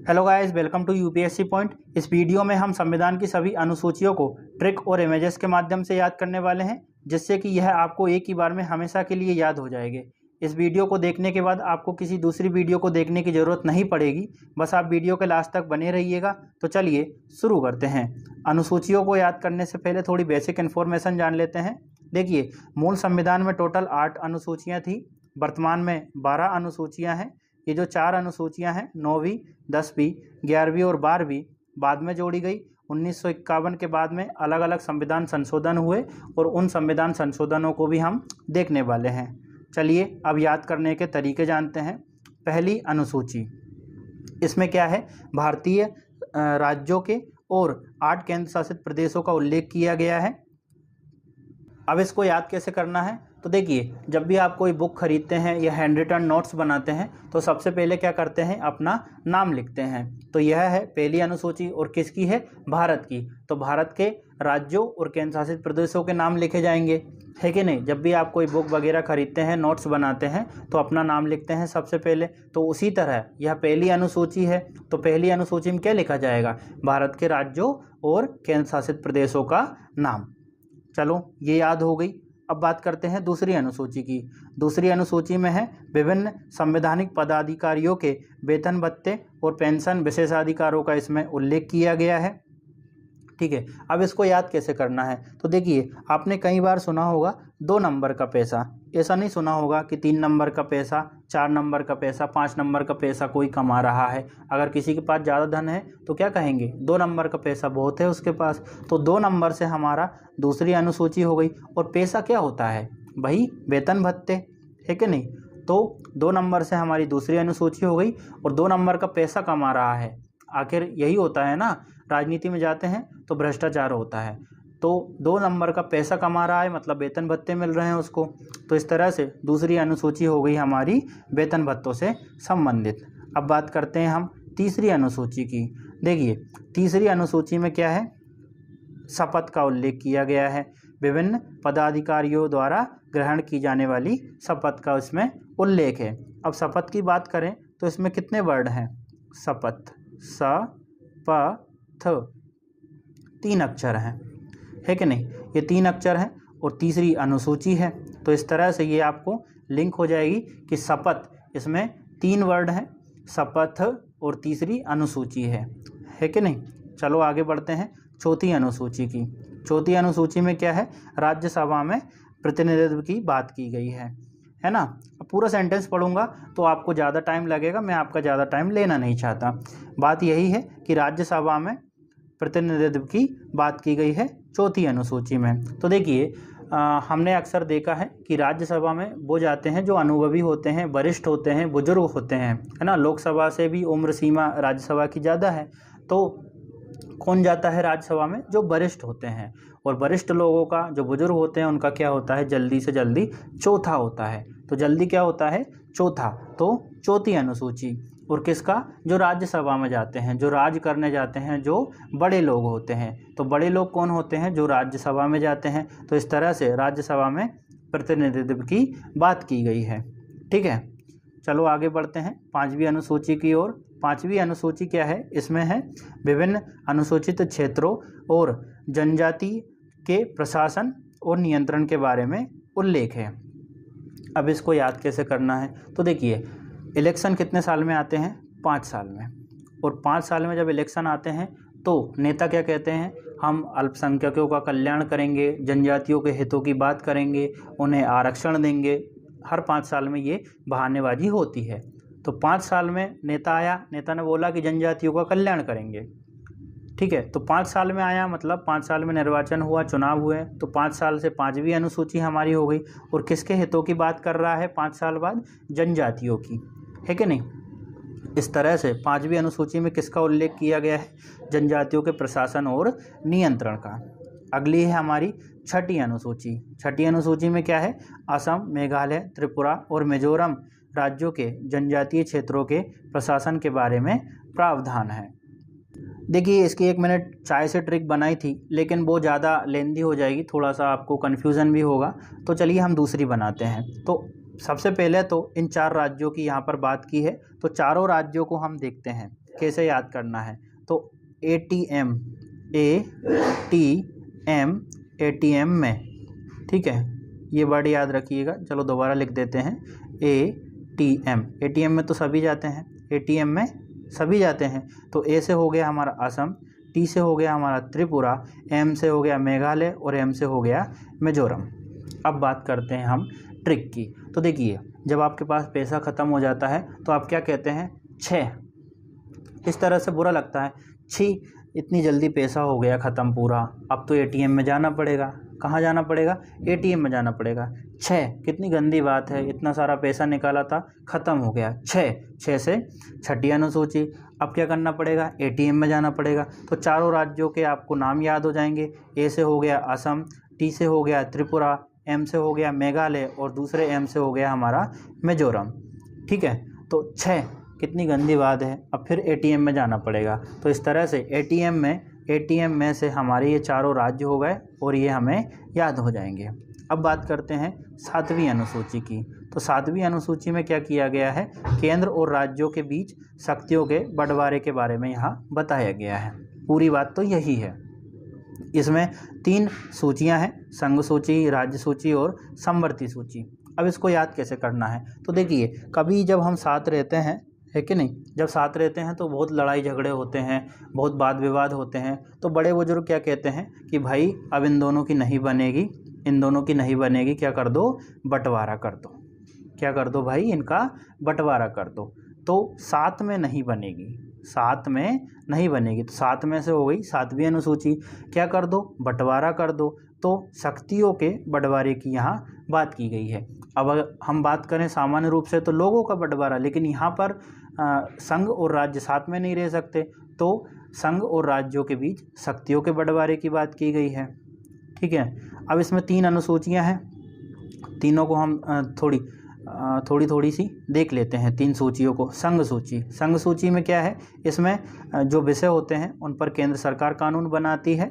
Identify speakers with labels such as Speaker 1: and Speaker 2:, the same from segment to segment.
Speaker 1: Hello guys, welcome to UPSC point. इस video में हम संविधान की सभी अनुसूचियों को ट्रिक और इमेजेस के माध्यम से याद करने वाले हैं, जिससे कि यह आपको एक ही बार में हमेशा के लिए याद हो जाएंगे। इस वीडियो को देखने के बाद आपको किसी दूसरी वीडियो को देखने की ज़रूरत नहीं पड़ेगी, बस आप वीडियो के लास्ट तक बने रहिएगा। तो चलिए शुरू करते हैं। अनुसूचियों को याद करने से पहले थोड़ी बेसिक इन्फॉर्मेशन जान लेते हैं। देखिए, मूल संविधान में टोटल 8 अनुसूचियाँ थी, वर्तमान में 12 अनुसूचियाँ हैं। ये जो 4 अनुसूचियां हैं 9वीं, 10वीं, 11वीं और 12वीं बाद में जोड़ी गई। 1951 के बाद में अलग अलग संविधान संशोधन हुए और उन संविधान संशोधनों को भी हम देखने वाले हैं। चलिए अब याद करने के तरीके जानते हैं। पहली अनुसूची, इसमें क्या है, भारतीय राज्यों के और 8 केंद्र शासित प्रदेशों का उल्लेख किया गया है। अब इसको याद कैसे करना है, तो देखिए, जब भी आप कोई बुक खरीदते हैं या हैंड रिटन नोट्स बनाते हैं तो सबसे पहले क्या करते हैं, अपना नाम लिखते हैं। तो यह है पहली अनुसूची और किसकी है, भारत की। तो भारत के राज्यों और केंद्र शासित प्रदेशों के नाम लिखे जाएंगे, है कि नहीं। जब भी आप कोई बुक वगैरह खरीदते हैं, नोट्स बनाते हैं तो अपना नाम लिखते हैं सबसे पहले। तो उसी तरह यह पहली अनुसूची है, तो पहली अनुसूची में क्या लिखा जाएगा, भारत के राज्यों और केंद्र शासित प्रदेशों का नाम। चलो ये याद हो गई। अब बात करते हैं दूसरी अनुसूची की। दूसरी अनुसूची में है विभिन्न संवैधानिक पदाधिकारियों के वेतन भत्ते और पेंशन विशेषाधिकारों का इसमें उल्लेख किया गया है। ठीक है, अब इसको याद कैसे करना है, तो देखिए, आपने कई बार सुना होगा 2 नंबर का पैसा। ऐसा नहीं सुना होगा कि 3 नंबर का पैसा, 4 नंबर का पैसा, 5 नंबर का पैसा कोई कमा रहा है। अगर किसी के पास ज़्यादा धन है तो क्या कहेंगे, 2 नंबर का पैसा बहुत है उसके पास। तो 2 नंबर से हमारा दूसरी अनुसूची हो गई। और पैसा क्या होता है भाई, वेतन भत्ते, है कि नहीं। तो 2 नंबर से हमारी दूसरी अनुसूची हो गई और 2 नंबर का पैसा कमा रहा है। आखिर यही होता है ना, राजनीति में जाते हैं तो भ्रष्टाचार होता है। तो 2 नंबर का पैसा कमा रहा है मतलब वेतन भत्ते मिल रहे हैं उसको। तो इस तरह से दूसरी अनुसूची हो गई हमारी वेतन भत्तों से संबंधित। अब बात करते हैं हम तीसरी अनुसूची की। देखिए, तीसरी अनुसूची में क्या है, शपथ का उल्लेख किया गया है। विभिन्न पदाधिकारियों द्वारा ग्रहण की जाने वाली शपथ का इसमें उल्लेख है। अब शपथ की बात करें तो इसमें कितने वर्ड हैं, शपथ, स-प-थ, 3 अक्षर हैं, है कि नहीं। ये 3 अक्षर हैं और तीसरी अनुसूची है। तो इस तरह से ये आपको लिंक हो जाएगी कि शपथ, इसमें 3 वर्ड हैं, शपथ और तीसरी अनुसूची है कि नहीं। चलो आगे बढ़ते हैं चौथी अनुसूची की। चौथी अनुसूची में क्या है, राज्यसभा में प्रतिनिधित्व की बात की गई है ना। अब पूरा सेंटेंस पढ़ूंगा तो आपको ज़्यादा टाइम लगेगा, मैं आपका ज़्यादा टाइम लेना नहीं चाहता। बात यही है कि राज्यसभा में प्रतिनिधित्व की बात की गई है चौथी अनुसूची में। तो देखिए, हमने अक्सर देखा है कि राज्यसभा में वो जाते हैं जो अनुभवी होते हैं, वरिष्ठ होते हैं, बुजुर्ग होते हैं, है ना। लोकसभा से भी उम्र सीमा राज्यसभा की ज़्यादा है। तो कौन जाता है राज्यसभा में, जो वरिष्ठ होते हैं। और वरिष्ठ लोगों का, जो बुजुर्ग होते हैं, उनका क्या होता है, जल्दी से जल्दी चौथा होता है। तो जल्दी क्या होता है, चौथा। तो चौथी अनुसूची। और किसका, जो राज्यसभा में जाते हैं, जो राज करने जाते हैं, जो बड़े लोग होते हैं। तो बड़े लोग कौन होते हैं, जो राज्यसभा में जाते हैं। तो इस तरह से राज्यसभा में प्रतिनिधित्व की बात की गई है। ठीक है, चलो आगे बढ़ते हैं 5वीं अनुसूची की ओर। 5वीं अनुसूची क्या है, इसमें है विभिन्न अनुसूचित क्षेत्रों और जनजाति के प्रशासन और नियंत्रण के बारे में उल्लेख है। अब इसको याद कैसे करना है, तो देखिए, इलेक्शन कितने साल में आते हैं, 5 साल में। और 5 साल में जब इलेक्शन आते हैं तो नेता क्या कहते हैं, हम अल्पसंख्यकों का कल्याण करेंगे, जनजातियों के हितों की बात करेंगे, उन्हें आरक्षण देंगे। हर 5 साल में ये बहानेबाजी होती है। तो 5 साल में नेता आया, नेता ने बोला कि जनजातियों का कल्याण करेंगे। ठीक है, तो 5 साल में आया मतलब 5 साल में निर्वाचन हुआ, चुनाव हुए। तो 5 साल से 5वीं अनुसूची हमारी हो गई। और किसके हितों की बात कर रहा है 5 साल बाद, जनजातियों की, है कि नहीं। इस तरह से 5वीं अनुसूची में किसका उल्लेख किया गया है, जनजातियों के प्रशासन और नियंत्रण का। अगली है हमारी 6ठी अनुसूची। 6ठी अनुसूची में क्या है, असम, मेघालय, त्रिपुरा और मिजोरम राज्यों के जनजातीय क्षेत्रों के प्रशासन के बारे में प्रावधान है। देखिए, इसकी 1 मिनट चाय से ट्रिक बनाई थी, लेकिन वो ज़्यादा लेंदी हो जाएगी, थोड़ा सा आपको कन्फ्यूज़न भी होगा। तो चलिए हम दूसरी बनाते हैं। तो सबसे पहले तो इन 4 राज्यों की यहाँ पर बात की है, तो चारों राज्यों को हम देखते हैं कैसे याद करना है। तो ATM, ATM में, ठीक है, ये वर्ड याद रखिएगा। चलो दोबारा लिख देते हैं, ATM में तो सभी जाते हैं, ATM में सभी जाते हैं। तो A से हो गया हमारा असम, T से हो गया हमारा त्रिपुरा, M से हो गया मेघालय और M से हो गया मिजोरम। अब बात करते हैं हम ट्रिक की। तो देखिए, जब आपके पास पैसा ख़त्म हो जाता है तो आप क्या कहते हैं, 6। इस तरह से बुरा लगता है, छी इतनी जल्दी पैसा हो गया ख़त्म पूरा, अब तो ATM में जाना पड़ेगा। कहाँ जाना पड़ेगा, ATM में जाना पड़ेगा। 6 कितनी गंदी बात है, इतना सारा पैसा निकाला था ख़त्म हो गया। 6 से छठी अनुसूची, अब क्या करना पड़ेगा, ATM में जाना पड़ेगा। तो चारों राज्यों के आपको नाम याद हो जाएंगे। A से हो गया असम, T से हो गया त्रिपुरा, M से हो गया मेघालय और दूसरे M से हो गया हमारा मिजोरम। ठीक है, तो 6 कितनी गंदी बात है, अब फिर ATM में जाना पड़ेगा। तो इस तरह से ATM में से हमारे ये चारों राज्य हो गए और ये हमें याद हो जाएंगे। अब बात करते हैं 7वीं अनुसूची की। तो 7वीं अनुसूची में क्या किया गया है, केंद्र और राज्यों के बीच शक्तियों के बंटवारे के बारे में यहाँ बताया गया है। पूरी बात तो यही है। इसमें 3 सूचियाँ हैं, संघ सूची, राज्य सूची और समवर्ती सूची। अब इसको याद कैसे करना है, तो देखिए, कभी जब हम साथ रहते हैं, है कि नहीं, जब साथ रहते हैं तो बहुत लड़ाई झगड़े होते हैं, बहुत वाद विवाद होते हैं। तो बड़े बुजुर्ग क्या कहते हैं कि भाई अब इन दोनों की नहीं बनेगी, क्या कर दो, बंटवारा कर दो। क्या कर दो भाई, इनका बंटवारा कर दो। तो 7 में नहीं बनेगी, तो 7 में से हो गई 7वीं अनुसूची, क्या कर दो, बंटवारा कर दो। तो शक्तियों के बंटवारे की यहाँ बात की गई है। अब अगर हम बात करें सामान्य रूप से तो लोगों का बंटवारा, लेकिन यहाँ पर संघ और राज्य साथ में नहीं रह सकते, तो संघ और राज्यों के बीच शक्तियों के बंटवारे की बात की गई है। ठीक है, अब इसमें 3 अनुसूचियाँ हैं, तीनों को हम थोड़ी सी देख लेते हैं। 3 सूचियों को। संघ सूची में क्या है, इसमें जो विषय होते हैं उन पर केंद्र सरकार कानून बनाती है।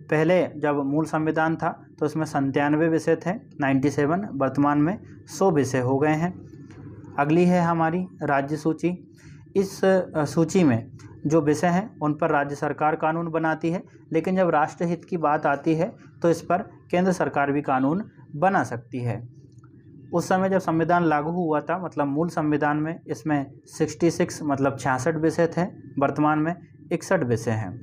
Speaker 1: पहले जब मूल संविधान था तो इसमें 97 विषय थे, 97, वर्तमान में 100 विषय हो गए हैं। अगली है हमारी राज्य सूची। इस सूची में जो विषय हैं उन पर राज्य सरकार कानून बनाती है, लेकिन जब राष्ट्रहित की बात आती है तो इस पर केंद्र सरकार भी कानून बना सकती है। उस समय जब संविधान लागू हुआ था, मतलब मूल संविधान में, इसमें 66 मतलब 66 विषय थे, वर्तमान में 61 विषय हैं।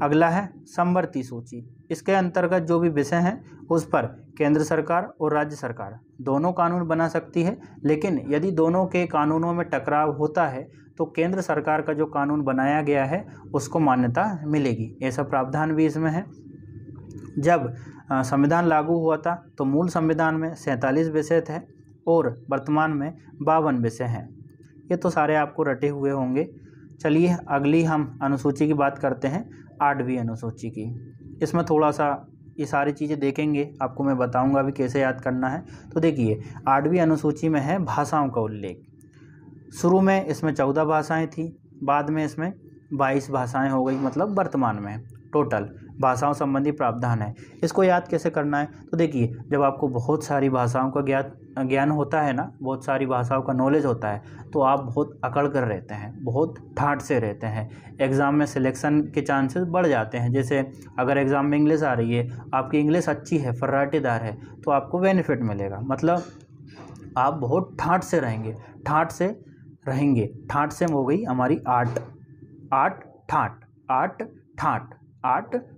Speaker 1: अगला है समवर्ती सूची। इसके अंतर्गत जो भी विषय हैं उस पर केंद्र सरकार और राज्य सरकार दोनों कानून बना सकती है, लेकिन यदि दोनों के कानूनों में टकराव होता है तो केंद्र सरकार का जो कानून बनाया गया है उसको मान्यता मिलेगी। ऐसा प्रावधान भी इसमें है। जब संविधान लागू हुआ था तो मूल संविधान में 47 विषय थे और वर्तमान में 52 विषय हैं। ये तो सारे आपको रटे हुए होंगे। चलिए अगली हम अनुसूची की बात करते हैं, 8वीं अनुसूची की। इसमें थोड़ा सा ये सारी चीज़ें देखेंगे, आपको मैं बताऊंगा भी कैसे याद करना है। तो देखिए, 8वीं अनुसूची में है भाषाओं का उल्लेख। शुरू में इसमें 14 भाषाएं थी, बाद में इसमें 22 भाषाएं हो गई, मतलब वर्तमान में टोटल भाषाओं संबंधी प्रावधान है। इसको याद कैसे करना है, तो देखिए, जब आपको बहुत सारी भाषाओं का ज्ञान होता है ना, बहुत सारी भाषाओं का नॉलेज होता है, तो आप बहुत अकड़ कर रहते हैं, बहुत ठाठ से रहते हैं। एग्ज़ाम में सिलेक्शन के चांसेस बढ़ जाते हैं। जैसे अगर एग्ज़ाम में इंग्लिश आ रही है, आपकी इंग्लिश अच्छी है, फर्राटेदार है, तो आपको बेनिफिट मिलेगा। मतलब आप बहुत ठाठ से रहेंगे। ठाठ से हो गई हमारी आठ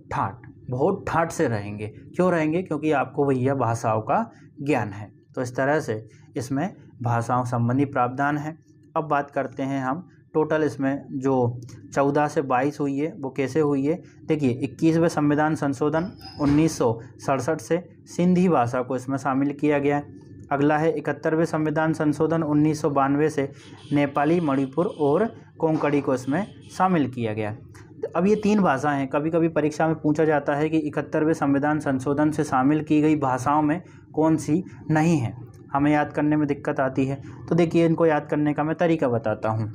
Speaker 1: ठाठ, बहुत ठाठ से रहेंगे। क्यों रहेंगे, क्योंकि आपको भैया भाषाओं का ज्ञान है। तो इस तरह से इसमें भाषाओं संबंधी प्रावधान है। अब बात करते हैं हम टोटल इसमें जो 14 से 22 हुई है वो कैसे हुई है। देखिए, 21वें संविधान संशोधन 1967 से सिंधी भाषा को इसमें शामिल किया गया है। अगला है 71वें संविधान संशोधन 1992 से नेपाली, मणिपुर और कोंकणी को इसमें शामिल किया गया। अब ये 3 भाषाएं हैं। कभी कभी परीक्षा में पूछा जाता है कि 71वें संविधान संशोधन से शामिल की गई भाषाओं में कौन सी नहीं है, हमें याद करने में दिक्कत आती है। तो देखिए, इनको याद करने का मैं तरीका बताता हूँ।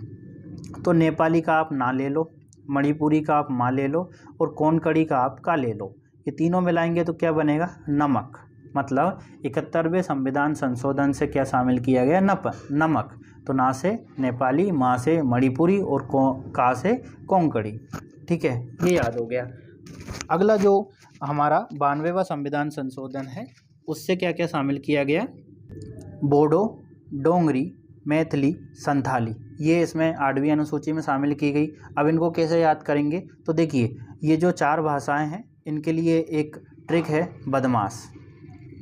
Speaker 1: तो नेपाली का आप ना ले लो, मणिपुरी का आप मा ले लो और कोंकणी का आप का ले लो। ये तीनों मिलाएंगे तो क्या बनेगा, नमक। मतलब 71वें संविधान संशोधन से क्या शामिल किया गया? नमक। तो ना से नेपाली, मा से मणिपुरी और का से कोंकणी। ठीक है, ये याद हो गया। अगला जो हमारा 92वां संविधान संशोधन है उससे क्या क्या शामिल किया गया? बोडो, डोंगरी, मैथिली, संथाली, ये इसमें 8वीं अनुसूची में शामिल की गई। अब इनको कैसे याद करेंगे? तो देखिए, ये जो 4 भाषाएं हैं इनके लिए एक ट्रिक है बदमाश।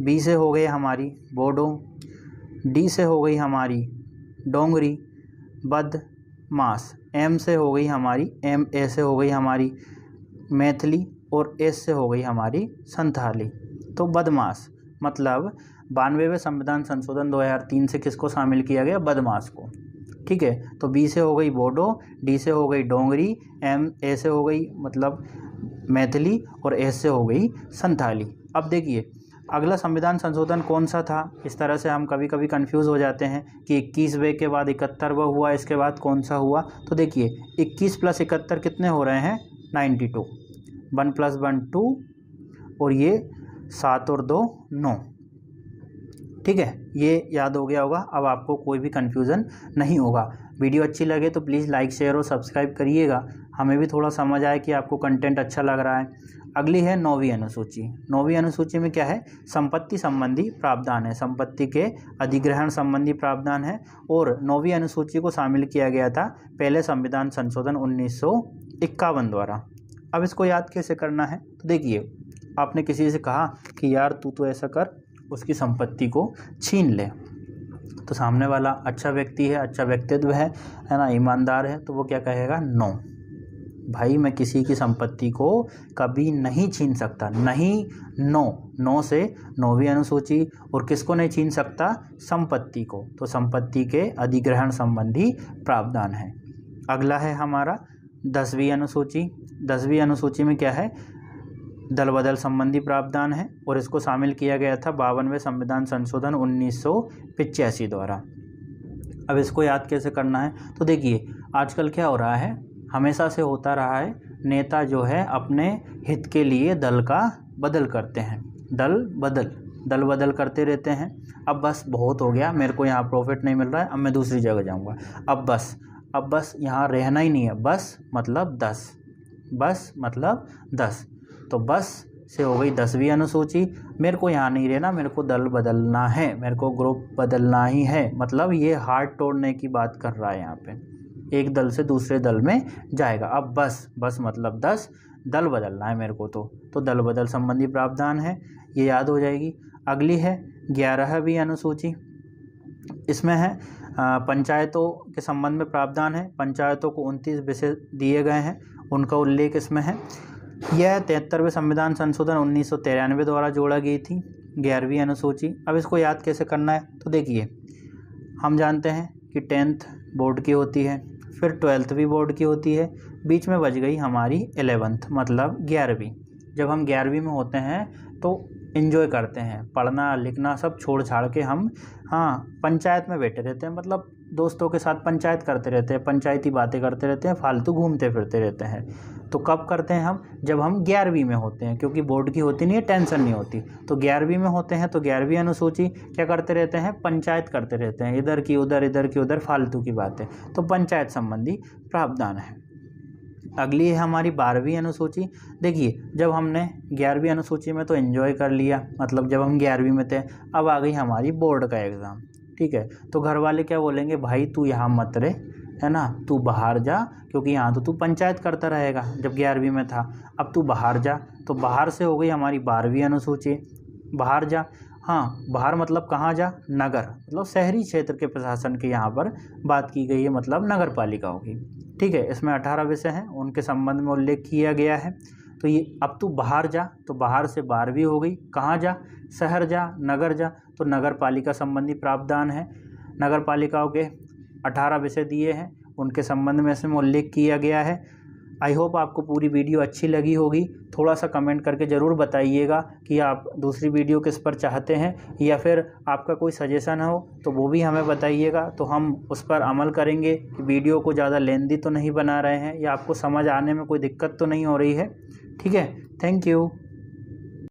Speaker 1: बी से हो गई हमारी बोडो, डी से हो गई हमारी डोंगरी, बदमाश, एम से हो गई हमारी ए से हो गई हमारी मैथिली और एस से हो गई हमारी संथाली। तो बदमाश मतलब 92वें संविधान संशोधन 2003 से किसको शामिल किया गया? बदमाश को। ठीक है, तो बी से हो गई बोडो, डी से हो गई डोंगरी, ए से हो गई मतलब मैथिली और एस से हो गई संथाली। अब देखिए अगला संविधान संशोधन कौन सा था? इस तरह से हम कभी कभी कंफ्यूज हो जाते हैं कि 21वें के बाद 71वां हुआ, इसके बाद कौन सा हुआ। तो देखिए 21 + 71 कितने हो रहे हैं? 92। 1 + 1 2 और ये 7 और 2 9। ठीक है, ये याद हो गया होगा। अब आपको कोई भी कन्फ्यूज़न नहीं होगा। वीडियो अच्छी लगे तो प्लीज़ लाइक, शेयर और सब्सक्राइब करिएगा, हमें भी थोड़ा समझ आए कि आपको कंटेंट अच्छा लग रहा है। अगली है 9वीं अनुसूची। 9वीं अनुसूची में क्या है? संपत्ति संबंधी प्रावधान है, संपत्ति के अधिग्रहण संबंधी प्रावधान है। और 9वीं अनुसूची को शामिल किया गया था पहले संविधान संशोधन 1951 द्वारा। अब इसको याद कैसे करना है? तो देखिए, आपने किसी से कहा कि यार तू तो ऐसा कर, उसकी संपत्ति को छीन ले, तो सामने वाला अच्छा व्यक्ति है, अच्छा व्यक्तित्व है ना, ईमानदार है, तो वो क्या कहेगा? नो भाई, मैं किसी की संपत्ति को कभी नहीं छीन सकता। नहीं, नो से 9वीं अनुसूची। और किसको नहीं छीन सकता? संपत्ति को। तो संपत्ति के अधिग्रहण संबंधी प्रावधान है। अगला है हमारा 10वीं अनुसूची। 10वीं अनुसूची में क्या है? दल बदल संबंधी प्रावधान है और इसको शामिल किया गया था 52वें संविधान संशोधन 1985 द्वारा। अब इसको याद कैसे करना है? तो देखिए, आजकल क्या हो रहा है, हमेशा से होता रहा है, नेता जो है अपने हित के लिए दल का बदल करते हैं, दल बदल करते रहते हैं। अब बस बहुत हो गया, मेरे को यहाँ प्रॉफिट नहीं मिल रहा है, अब मैं दूसरी जगह जाऊँगा, अब बस यहाँ रहना ही नहीं है। बस मतलब 10, बस मतलब 10। तो बस से हो गई 10वीं अनुसूची। मेरे को यहाँ नहीं रहना, मेरे को दल बदलना है, मेरे को ग्रुप बदलना ही है। मतलब ये हाथ तोड़ने की बात कर रहा है यहाँ पे, एक दल से दूसरे दल में जाएगा। अब बस मतलब 10, दल बदलना है मेरे को। तो दल बदल संबंधी प्रावधान है, ये याद हो जाएगी। अगली है 11वीं अनुसूची। इसमें है पंचायतों के संबंध में प्रावधान है। पंचायतों को 29 विषय दिए गए हैं, उनका उल्लेख इसमें है। यह 73वें संविधान संशोधन 1993 द्वारा जोड़ा गई थी, 11वीं अनुसूची। अब इसको याद कैसे करना है? तो देखिए, हम जानते हैं कि 10th बोर्ड की होती है, फिर 12th भी बोर्ड की होती है, बीच में बच गई हमारी 11th मतलब 11वीं। जब हम 11वीं में होते हैं तो एंजॉय करते हैं, पढ़ना लिखना सब छोड़ छाड़ के हम पंचायत में बैठे रहते हैं, मतलब दोस्तों के साथ पंचायत करते रहते हैं, पंचायती बातें करते रहते हैं, फालतू घूमते फिरते रहते हैं। तो कब करते हैं हम? जब हम 11वीं में होते हैं, क्योंकि बोर्ड की होती नहीं है, टेंशन नहीं होती। तो 11वीं में होते हैं तो 11वीं अनुसूची क्या करते रहते हैं? पंचायत करते रहते हैं, इधर की उधर फालतू की बातें। तो पंचायत संबंधी प्रावधान है। अगली है हमारी 12वीं अनुसूची। देखिए, जब हमने 11वीं अनुसूची में तो एंजॉय कर लिया, मतलब जब हम 11वीं में थे, अब आ गई हमारी बोर्ड का एग्ज़ाम। ठीक है, तो घर वाले क्या बोलेंगे? भाई तू यहाँ मत रहे, है ना, तू बाहर जा, क्योंकि यहाँ तो तू पंचायत करता रहेगा जब 11वीं में था, अब तू बाहर जा। तो बाहर से हो गई हमारी 12वीं अनुसूची। बाहर जा, बाहर मतलब कहाँ जा? नगर, मतलब शहरी क्षेत्र के प्रशासन की यहाँ पर बात की गई है, मतलब नगर पालिका होगी। ठीक है, इसमें 18 विषय हैं, उनके संबंध में उल्लेख किया गया है। तो ये अब तू बाहर जा, तो बाहर से 12वीं हो गई, कहाँ जा? शहर जा, नगर जा, तो नगर पालिका संबंधी प्रावधान है। नगर पालिकाओं के 18 विषय दिए हैं, उनके संबंध में इसमें उल्लेख किया गया है। आई होप आपको पूरी वीडियो अच्छी लगी होगी। थोड़ा सा कमेंट करके ज़रूर बताइएगा कि आप दूसरी वीडियो किस पर चाहते हैं, या फिर आपका कोई सजेशन हो तो वो भी हमें बताइएगा, तो हम उस पर अमल करेंगे कि वीडियो को ज़्यादा लेंदी तो नहीं बना रहे हैं, या आपको समझ आने में कोई दिक्कत तो नहीं हो रही है। ठीक है, थैंक यू।